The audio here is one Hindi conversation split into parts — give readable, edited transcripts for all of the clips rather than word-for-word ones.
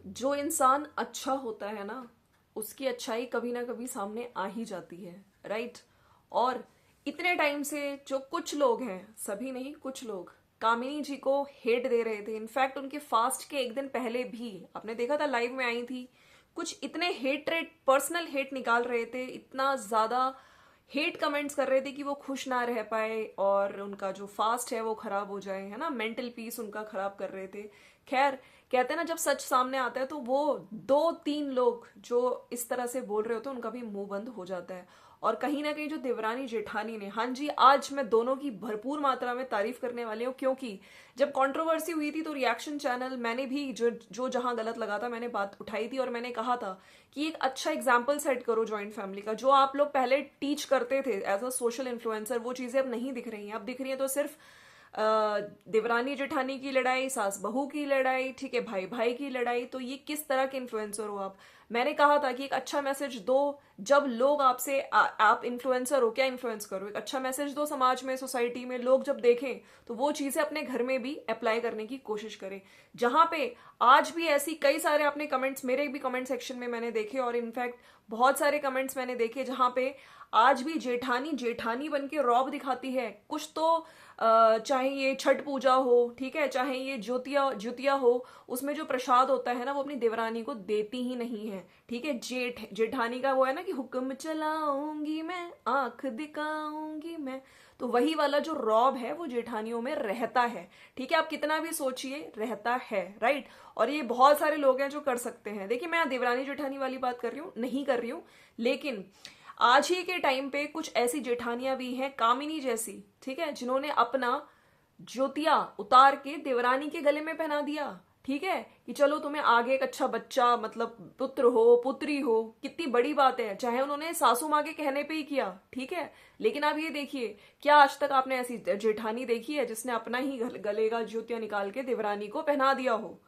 जो इंसान अच्छा होता है ना, उसकी अच्छाई कभी ना कभी सामने आ ही जाती है, राइट। और इतने टाइम से जो कुछ लोग हैं, सभी नहीं, कुछ लोग कामिनी जी को हेट दे रहे थे। इनफैक्ट उनके फास्ट के एक दिन पहले भी आपने देखा था, लाइव में आई थी, कुछ इतने हेट पर्सनल हेट निकाल रहे थे, इतना ज्यादा हेट कमेंट्स कर रहे थे कि वो खुश ना रह पाए और उनका जो फास्ट है वो खराब हो जाए, है ना, मेंटल पीस उनका खराब कर रहे थे। खैर, कहते हैं ना, जब सच सामने आता है तो वो दो तीन लोग जो इस तरह से बोल रहे होते हैं उनका भी मुंह बंद हो जाता है। और कहीं ना कहीं जो देवरानी जेठानी ने, हाँ जी, आज मैं दोनों की भरपूर मात्रा में तारीफ करने वाली हूँ, क्योंकि जब कंट्रोवर्सी हुई थी तो रिएक्शन चैनल, मैंने भी जो जो जहां गलत लगा था मैंने बात उठाई थी और मैंने कहा था कि एक अच्छा एग्जाम्पल सेट करो जॉइंट फैमिली का। जो आप लोग पहले टीच करते थे एज अ सोशल इन्फ्लुएंसर, वो चीजें अब नहीं दिख रही हैं। अब दिख रही हैं तो सिर्फ देवरानी जेठानी की लड़ाई, सास बहू की लड़ाई, ठीक है, भाई भाई की लड़ाई। तो ये किस तरह के इन्फ्लुएंसर हो आप? मैंने कहा था कि एक अच्छा मैसेज दो। जब लोग आपसे आप इन्फ्लुएंसर हो, क्या इन्फ्लुएंस करो, एक अच्छा मैसेज दो समाज में, सोसाइटी में। लोग जब देखें तो वो चीजें अपने घर में भी अप्लाई करने की कोशिश करें। जहां पे आज भी ऐसी कई सारे आपने कमेंट्स, मेरे भी कमेंट सेक्शन में मैंने देखे, और इनफैक्ट बहुत सारे कमेंट्स मैंने देखे जहां पे आज भी जेठानी जेठानी बन के रौब दिखाती है। कुछ तो चाहे ये छठ पूजा हो, ठीक है, चाहे ये ज्योतिया ज्योतिया हो, उसमें जो प्रसाद होता है ना वो अपनी देवरानी को देती ही नहीं है, ठीक है। जेठानी का वो है ना कि हुक्म चलाऊंगी मैं, आंख दिखाऊंगी मैं, तो वही वाला जो रौब है वो जेठानियों में रहता है, ठीक है। आप कितना भी सोचिए, रहता है, राइट। और ये बहुत सारे लोग हैं जो कर सकते हैं। देखिए, मैं देवरानी जेठानी वाली बात कर रही हूँ, नहीं कर रही हूँ, लेकिन आज ही के टाइम पे कुछ ऐसी जेठानियां भी हैं, कामिनी जैसी, ठीक है, जिन्होंने अपना ज्योतिया उतार के देवरानी के गले में पहना दिया, ठीक है, कि चलो तुम्हें आगे एक अच्छा बच्चा, मतलब पुत्र हो पुत्री हो, कितनी बड़ी बात है। चाहे उन्होंने सासू माँ के कहने पे ही किया, ठीक है, लेकिन आप ये देखिए, क्या आज तक आपने ऐसी जेठानी देखी है जिसने अपना ही गले का ज्योतिया निकाल के देवरानी को पहना दिया हो?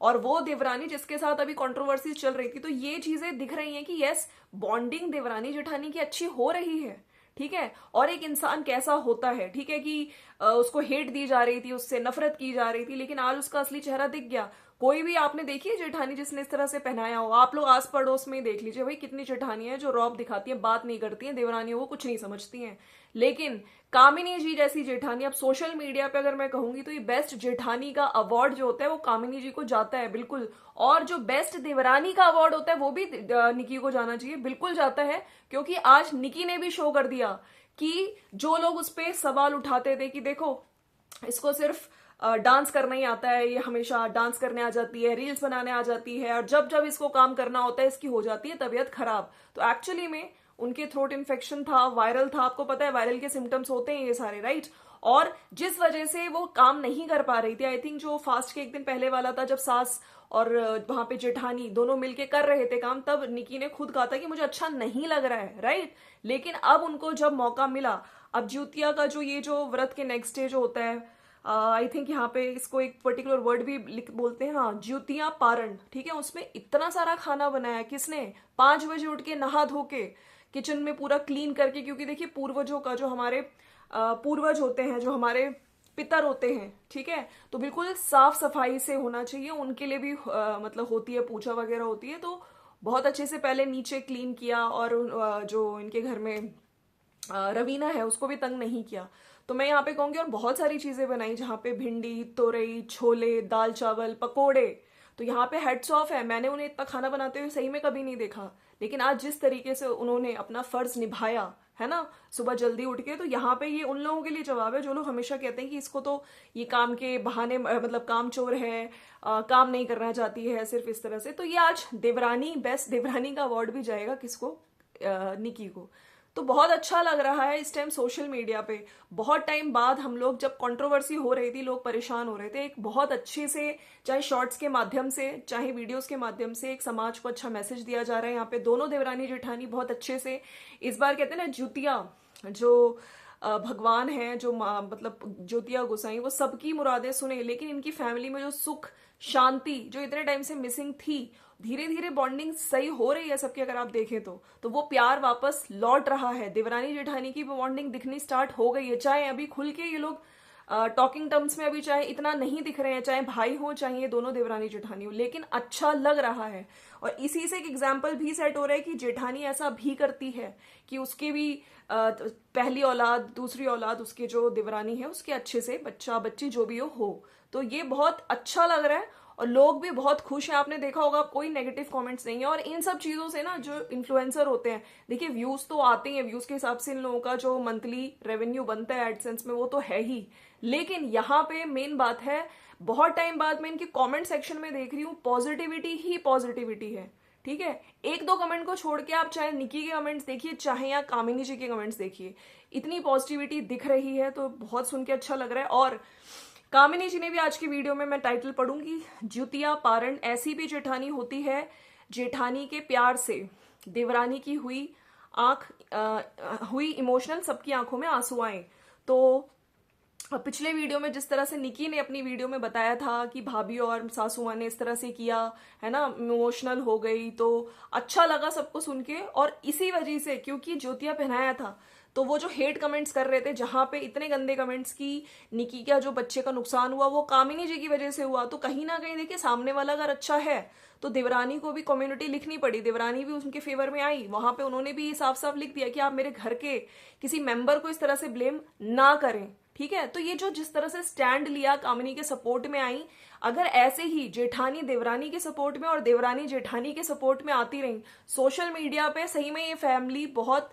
और वो देवरानी जिसके साथ अभी कंट्रोवर्सीज चल रही थी, तो ये चीजें दिख रही हैं कि यस, बॉन्डिंग देवरानी जेठानी की अच्छी हो रही है, ठीक है। और एक इंसान कैसा होता है, ठीक है, कि उसको हेट दी जा रही थी, उससे नफरत की जा रही थी, लेकिन आज उसका असली चेहरा दिख गया। कोई भी आपने देखी है जेठानी जिसने इस तरह से पहनाया हो? आप लोग आस पड़ोस में ही देख लीजिए भाई, कितनी जेठानी है जो रौब दिखाती है, बात नहीं करती है, देवरानियों को कुछ नहीं समझती हैं। लेकिन कामिनी जी जैसी जेठानी, अब सोशल मीडिया पे अगर मैं कहूंगी तो ये बेस्ट जेठानी का अवार्ड जो होता है वो कामिनी जी को जाता है, बिल्कुल। और जो बेस्ट देवरानी का अवार्ड होता है वो भी निकी को जाना चाहिए, बिल्कुल जाता है। क्योंकि आज निकी ने भी शो कर दिया कि जो लोग उस पर सवाल उठाते थे कि देखो, इसको सिर्फ डांस करना ही आता है, ये हमेशा डांस करने आ जाती है, रील्स बनाने आ जाती है, और जब जब इसको काम करना होता है इसकी हो जाती है तबीयत खराब। तो एक्चुअली में उनके थ्रोट इन्फेक्शन था, वायरल था, आपको पता है वायरल के सिम्टम्स होते हैं ये सारे, राइट। और जिस वजह से वो काम नहीं कर पा रही थी, आई थिंक जो फास्ट के एक दिन पहले वाला था, जब सास और वहां पे जेठानी दोनों मिलके कर रहे थे काम, तब निकी ने खुद कहा था कि मुझे अच्छा नहीं लग रहा है, राइट। लेकिन अब उनको जब मौका मिला, अब ज्योतिया का जो ये जो व्रत के नेक्स्ट डे जो होता है, आई थिंक यहाँ पे इसको एक पर्टिकुलर वर्ड भी लिख बोलते हैं, हाँ, ज्योतिया पारण, ठीक है। उसमें इतना सारा खाना बनाया किसने? 5 बजे उठ के नहा धो के किचन में पूरा क्लीन करके, क्योंकि देखिए पूर्वजों का जो हमारे पूर्वज होते हैं, जो हमारे पितर होते हैं, ठीक है, तो बिल्कुल साफ सफाई से होना चाहिए। उनके लिए भी मतलब होती है, पूजा वगैरह होती है, तो बहुत अच्छे से पहले नीचे क्लीन किया, और जो इनके घर में रवीना है उसको भी तंग नहीं किया। तो मैं यहाँ पे कहूंगी, और बहुत सारी चीजें बनाई जहाँ पे भिंडी, तोरई, छोले, दाल चावल, पकोड़े। तो यहाँ पे हेड्स ऑफ है, मैंने उन्हें इतना खाना बनाते हुए सही में कभी नहीं देखा। लेकिन आज जिस तरीके से उन्होंने अपना फर्ज निभाया है ना, सुबह जल्दी उठ के, तो यहाँ पे ये उन लोगों के लिए जवाब है जो लोग हमेशा कहते हैं कि इसको तो ये काम के बहाने, मतलब काम चोर है, काम नहीं करना चाहती है, सिर्फ इस तरह से। तो ये आज देवरानी, बेस्ट देवरानी का अवार्ड भी जाएगा किसको? निकी को। तो बहुत अच्छा लग रहा है इस टाइम सोशल मीडिया पे, बहुत टाइम बाद हम लोग, जब कंट्रोवर्सी हो रही थी, लोग परेशान हो रहे थे, एक बहुत अच्छे से, चाहे शॉर्ट्स के माध्यम से, चाहे वीडियोस के माध्यम से, एक समाज को अच्छा मैसेज दिया जा रहा है। यहाँ पे दोनों देवरानी जेठानी बहुत अच्छे से, इस बार कहते हैं ना ज्योतिया, जो भगवान है, जो मतलब ज्योतिया गोसाई, वो सबकी मुरादें सुने। लेकिन इनकी फैमिली में जो सुख शांति जो इतने टाइम से मिसिंग थी, धीरे धीरे बॉन्डिंग सही हो रही है सबकी, अगर आप देखें तो वो प्यार वापस लौट रहा है। देवरानी जेठानी की बॉन्डिंग दिखनी स्टार्ट हो गई है, चाहे अभी खुल के ये लोग टॉकिंग टर्म्स में अभी चाहे इतना नहीं दिख रहे हैं, चाहे भाई हो चाहे ये दोनों देवरानी जेठानी हो, लेकिन अच्छा लग रहा है। और इसी से एक एग्जाम्पल भी सेट हो रहा है कि जेठानी ऐसा भी करती है कि उसके भी पहली औलाद दूसरी औलाद उसके जो देवरानी है उसके अच्छे से बच्चा बच्ची जो भी हो। तो ये बहुत अच्छा लग रहा है और लोग भी बहुत खुश हैं। आपने देखा होगा कोई नेगेटिव कमेंट्स नहीं है। और इन सब चीजों से ना जो इन्फ्लुएंसर होते हैं, देखिए व्यूज तो आते हैं, व्यूज के हिसाब से इन लोगों का जो मंथली रेवेन्यू बनता है एडसेंस में वो तो है ही, लेकिन यहाँ पे मेन बात है, बहुत टाइम बाद मैं इनके कमेंट सेक्शन में देख रही हूँ पॉजिटिविटी ही पॉजिटिविटी है। ठीक है, एक दो कमेंट को छोड़ के आप चाहे निकी के कमेंट्स देखिए चाहे या कामिनी जी के कमेंट्स देखिए, इतनी पॉजिटिविटी दिख रही है, तो बहुत सुन के अच्छा लग रहा है। और कामिनी जी ने भी आज की वीडियो में मैं टाइटल पढ़ूंगी, ज्योतिया पारण ऐसी भी जेठानी होती है, जेठानी के प्यार से देवरानी की हुई हुई इमोशनल, सबकी आंखों में आंसू आए। तो पिछले वीडियो में जिस तरह से निकी ने अपनी वीडियो में बताया था कि भाभी और सासू माँ ने इस तरह से किया है ना, इमोशनल हो गई, तो अच्छा लगा सबको सुन के। और इसी वजह से क्योंकि ज्योतिया पहनाया था, तो वो जो हेट कमेंट्स कर रहे थे, जहां पे इतने गंदे कमेंट्स की निकी का जो बच्चे का नुकसान हुआ वो कामिनी जी की वजह से हुआ, तो कहीं ना कहीं देखिए सामने वाला अगर अच्छा है तो देवरानी को भी कम्युनिटी लिखनी पड़ी, देवरानी भी उनके फेवर में आई। वहां पे उन्होंने भी साफ साफ लिख दिया कि आप मेरे घर के किसी मेंबर को इस तरह से ब्लेम ना करें। ठीक है, तो ये जो जिस तरह से स्टैंड लिया, कामिनी के सपोर्ट में आई, अगर ऐसे ही जेठानी देवरानी के सपोर्ट में और देवरानी जेठानी के सपोर्ट में आती रही सोशल मीडिया पे, सही में ये फैमिली बहुत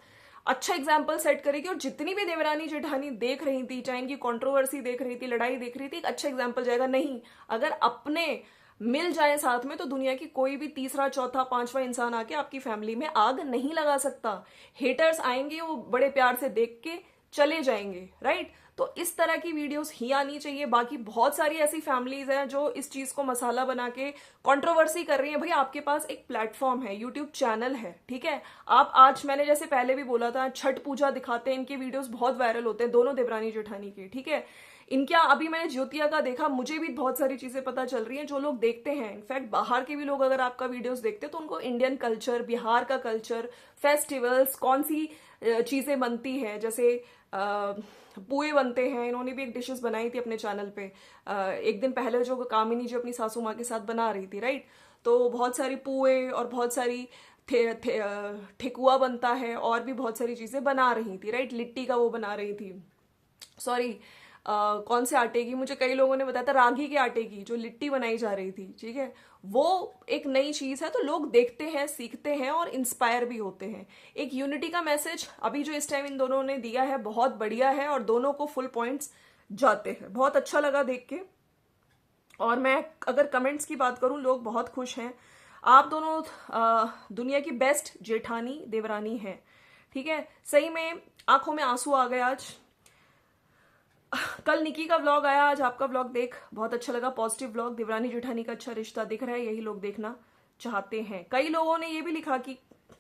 अच्छा एग्जाम्पल सेट करेगी। और जितनी भी देवरानी जेठानी देख रही थी, चाहे इनकी कंट्रोवर्सी देख रही थी, लड़ाई देख रही थी, एक अच्छा एग्जाम्पल जाएगा। नहीं, अगर अपने मिल जाए साथ में तो दुनिया की कोई भी तीसरा चौथा पांचवा इंसान आके आपकी फैमिली में आग नहीं लगा सकता। हेटर्स आएंगे, वो बड़े प्यार से देख के चले जाएंगे, राइट। तो इस तरह की वीडियोस ही आनी चाहिए। बाकी बहुत सारी ऐसी फैमिलीज हैं जो इस चीज को मसाला बना के कंट्रोवर्सी कर रही हैं। भाई आपके पास एक प्लेटफॉर्म है, यूट्यूब चैनल है, ठीक है, आप आज मैंने जैसे पहले भी बोला था छठ पूजा दिखाते हैं, इनके वीडियोस बहुत वायरल होते हैं दोनों देवरानी जेठानी के। ठीक है, इनका अभी मैंने ज्योतिया का देखा, मुझे भी बहुत सारी चीजें पता चल रही हैं जो लोग देखते हैं। इनफैक्ट बाहर के भी लोग अगर आपका वीडियोस देखते हैं तो उनको इंडियन कल्चर, बिहार का कल्चर, फेस्टिवल्स, कौन सी चीजें बनती हैं, जैसे पुए बनते हैं। इन्होंने भी एक डिशेस बनाई थी अपने चैनल पे एक दिन पहले, जो कामिनी जी अपनी सासू माँ के साथ बना रही थी, राइट। तो बहुत सारी पुए और बहुत सारी ठेकुआ बनता है और भी बहुत सारी चीजें बना रही थी, राइट। लिट्टी का वो बना रही थी, सॉरी कौन से आटे की, मुझे कई लोगों ने बताया था रागी के आटे की जो लिट्टी बनाई जा रही थी। ठीक है, वो एक नई चीज है, तो लोग देखते हैं, सीखते हैं और इंस्पायर भी होते हैं। एक यूनिटी का मैसेज अभी जो इस टाइम इन दोनों ने दिया है बहुत बढ़िया है और दोनों को फुल पॉइंट्स जाते हैं। बहुत अच्छा लगा देख के। और मैं अगर कमेंट्स की बात करूं, लोग बहुत खुश हैं। आप दोनों दुनिया की बेस्ट जेठानी देवरानी है। ठीक है, सही में आंखों में आंसू आ गए आज। कल निकी का व्लॉग आया, आज आपका व्लॉग देख बहुत अच्छा लगा। पॉजिटिव व्लॉग, देवरानी जेठानी का अच्छा रिश्ता दिख रहा है, यही लोग देखना चाहते हैं। कई लोगों ने ये भी लिखा कि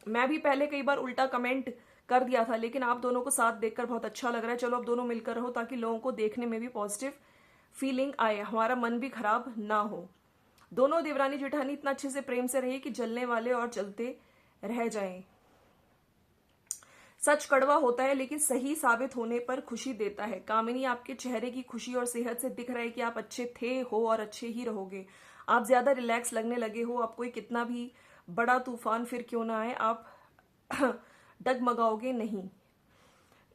मैं भी पहले कई बार उल्टा कमेंट कर दिया था, लेकिन आप दोनों को साथ देखकर बहुत अच्छा लग रहा है। चलो अब दोनों मिलकर रहो ताकि लोगों को देखने में भी पॉजिटिव फीलिंग आए, हमारा मन भी खराब ना हो। दोनों देवरानी जेठानी इतना अच्छे से प्रेम से रहे कि जलने वाले और जलते रह जाएं। सच कड़वा होता है लेकिन सही साबित होने पर खुशी देता है। कामिनी, आपके चेहरे की खुशी और सेहत से दिख रहा है कि आप अच्छे थे हो और अच्छे ही रहोगे। आप ज्यादा रिलैक्स लगने लगे हो। आप कोई कितना भी बड़ा तूफान फिर क्यों ना आए, आप डगमगाओगे नहीं।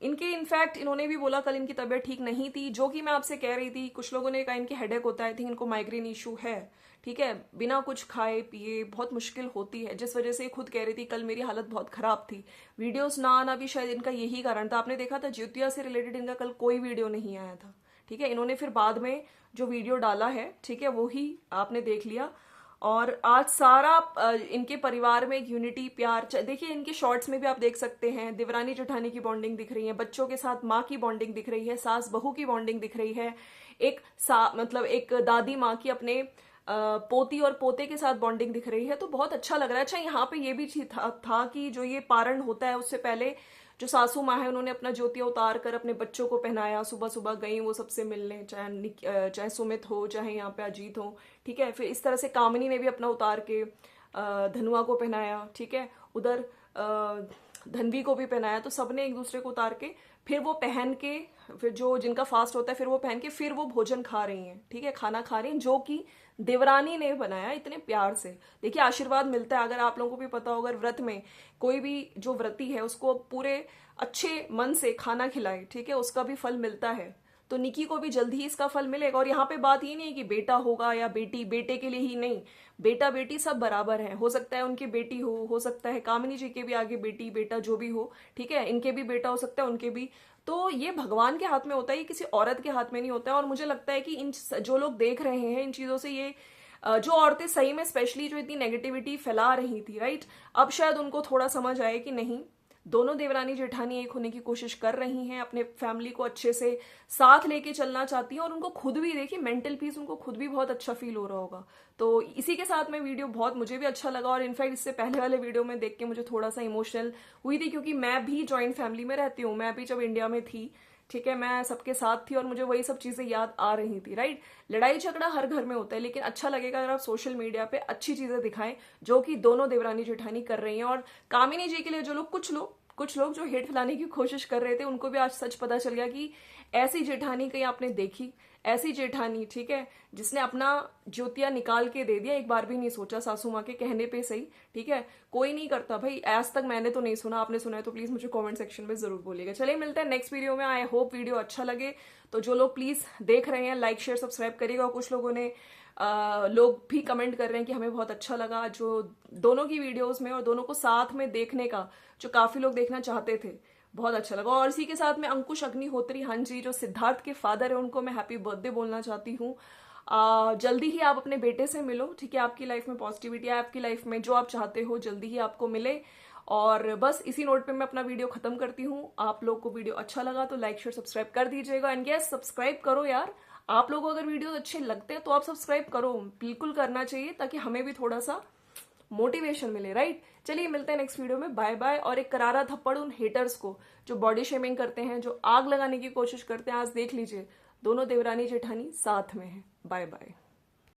इनके इनफैक्ट इन्होंने भी बोला कल इनकी तबीयत ठीक नहीं थी, जो कि मैं आपसे कह रही थी। कुछ लोगों ने कहा इनकी हेडेक होता है, आई थिंक इनको माइग्रेन इशू है। ठीक है, बिना कुछ खाए पिए बहुत मुश्किल होती है, जिस वजह से खुद कह रही थी कल मेरी हालत बहुत खराब थी। वीडियोस ना आना भी शायद इनका यही कारण था। आपने देखा था ज्योतिया से रिलेटेड इनका कल कोई वीडियो नहीं आया था। ठीक है, इन्होंने फिर बाद में जो वीडियो डाला है, ठीक है, वो ही आपने देख लिया। और आज सारा इनके परिवार में एक यूनिटी, प्यार, देखिए इनके शॉर्ट्स में भी आप देख सकते हैं देवरानी जेठानी की बॉन्डिंग दिख रही है, बच्चों के साथ माँ की बॉन्डिंग दिख रही है, सास बहू की बॉन्डिंग दिख रही है, एक मतलब एक दादी माँ की अपने पोती और पोते के साथ बॉन्डिंग दिख रही है। तो बहुत अच्छा लग रहा है। अच्छा, यहाँ पे ये भी था कि जो ये पारण होता है उससे पहले जो सासू माँ है उन्होंने अपना ज्योतिया उतार कर अपने बच्चों को पहनाया, सुबह सुबह गई वो सबसे मिलने, चाहे सुमित हो चाहे यहाँ पे अजीत हो। ठीक है, फिर इस तरह से कामिनी ने भी अपना उतार के धनुआ को पहनाया। ठीक है, उधर धनवी को भी पहनाया, तो सबने एक दूसरे को उतार के फिर वो पहन के, फिर जो जिनका फास्ट होता है फिर वो पहन के फिर वो भोजन खा रही हैं, ठीक है, खाना खा रही हैं जो कि देवरानी ने बनाया इतने प्यार से। देखिए आशीर्वाद मिलता है, अगर आप लोगों को भी पता हो, अगर व्रत में कोई भी जो व्रती है उसको पूरे अच्छे मन से खाना खिलाए, ठीक है, उसका भी फल मिलता है। तो निकी को भी जल्दी ही इसका फल मिलेगा। और यहाँ पे बात ये नहीं है कि बेटा होगा या बेटी, बेटे के लिए ही नहीं, बेटा बेटी सब बराबर हैं। हो सकता है उनकी बेटी हो सकता है कामिनी जी के भी आगे बेटी बेटा जो भी हो, ठीक है, इनके भी बेटा हो सकता है, उनके भी। तो ये भगवान के हाथ में होता है, ये किसी औरत के हाथ में नहीं होता है। और मुझे लगता है कि इन जो लोग देख रहे हैं इन चीजों से, ये जो औरतें सही में स्पेशली जो इतनी नेगेटिविटी फैला रही थी, राइट, अब शायद उनको थोड़ा समझ आए कि नहीं, दोनों देवरानी जेठानी एक होने की कोशिश कर रही हैं, अपने फैमिली को अच्छे से साथ लेके चलना चाहती हैं, और उनको खुद भी देखिए मेंटल पीस उनको खुद भी बहुत अच्छा फील हो रहा होगा। तो इसी के साथ में वीडियो बहुत मुझे भी अच्छा लगा। और इनफैक्ट इससे पहले वाले वीडियो में देख के मुझे थोड़ा सा इमोशनल हुई थी, क्योंकि मैं भी जॉइंट फैमिली में रहती हूँ, मैं भी जब इंडिया में थी, ठीक है, मैं सबके साथ थी और मुझे वही सब चीजें याद आ रही थी, राइट। लड़ाई झगड़ा हर घर में होता है, लेकिन अच्छा लगेगा अगर आप सोशल मीडिया पे अच्छी चीजें दिखाएं जो कि दोनों देवरानी जेठानी कर रही हैं। और कामिनी जी के लिए जो लोग कुछ लोग जो हेट फैलाने की कोशिश कर रहे थे, उनको भी आज सच पता चल गया कि ऐसी जेठानी कहीं आपने देखी, ऐसी जेठानी, ठीक है, जिसने अपना ज्योतिया निकाल के दे दिया, एक बार भी नहीं सोचा, सासू माँ के कहने पे सही, ठीक है, कोई नहीं करता भाई, आज तक मैंने तो नहीं सुना, आपने सुना है तो प्लीज मुझे कमेंट सेक्शन में जरूर बोलिएगा। चलिए मिलते हैं नेक्स्ट वीडियो में। आई होप वीडियो अच्छा लगे, तो जो लोग प्लीज देख रहे हैं लाइक शेयर सब्सक्राइब करिएगा। और कुछ लोगों ने लोग भी कमेंट कर रहे हैं कि हमें बहुत अच्छा लगा जो दोनों की वीडियोस में, और दोनों को साथ में देखने का जो काफी लोग देखना चाहते थे, बहुत अच्छा लगा। और इसी के साथ में अंकुश अग्निहोत्री, हाँ जी, जो सिद्धार्थ के फादर है, उनको मैं हैप्पी बर्थडे बोलना चाहती हूँ। जल्दी ही आप अपने बेटे से मिलो, ठीक है, आपकी लाइफ में पॉजिटिविटी है, आपकी लाइफ में जो आप चाहते हो जल्दी ही आपको मिले। और बस इसी नोट पे मैं अपना वीडियो खत्म करती हूँ। आप लोग को वीडियो अच्छा लगा तो लाइक शेयर सब्सक्राइब कर दीजिएगा। एंड यस, सब्सक्राइब करो यार, आप लोगों को अगर वीडियो अच्छे लगते हैं तो आप सब्सक्राइब करो, बिल्कुल करना चाहिए, ताकि हमें भी थोड़ा सा मोटिवेशन मिले, राइट। चलिए मिलते हैं नेक्स्ट वीडियो में, बाय बाय। और एक करारा थप्पड़ उन हेटर्स को जो बॉडी शेमिंग करते हैं, जो आग लगाने की कोशिश करते हैं। आज देख लीजिए दोनों देवरानी जेठानी साथ में हैं। Bye bye.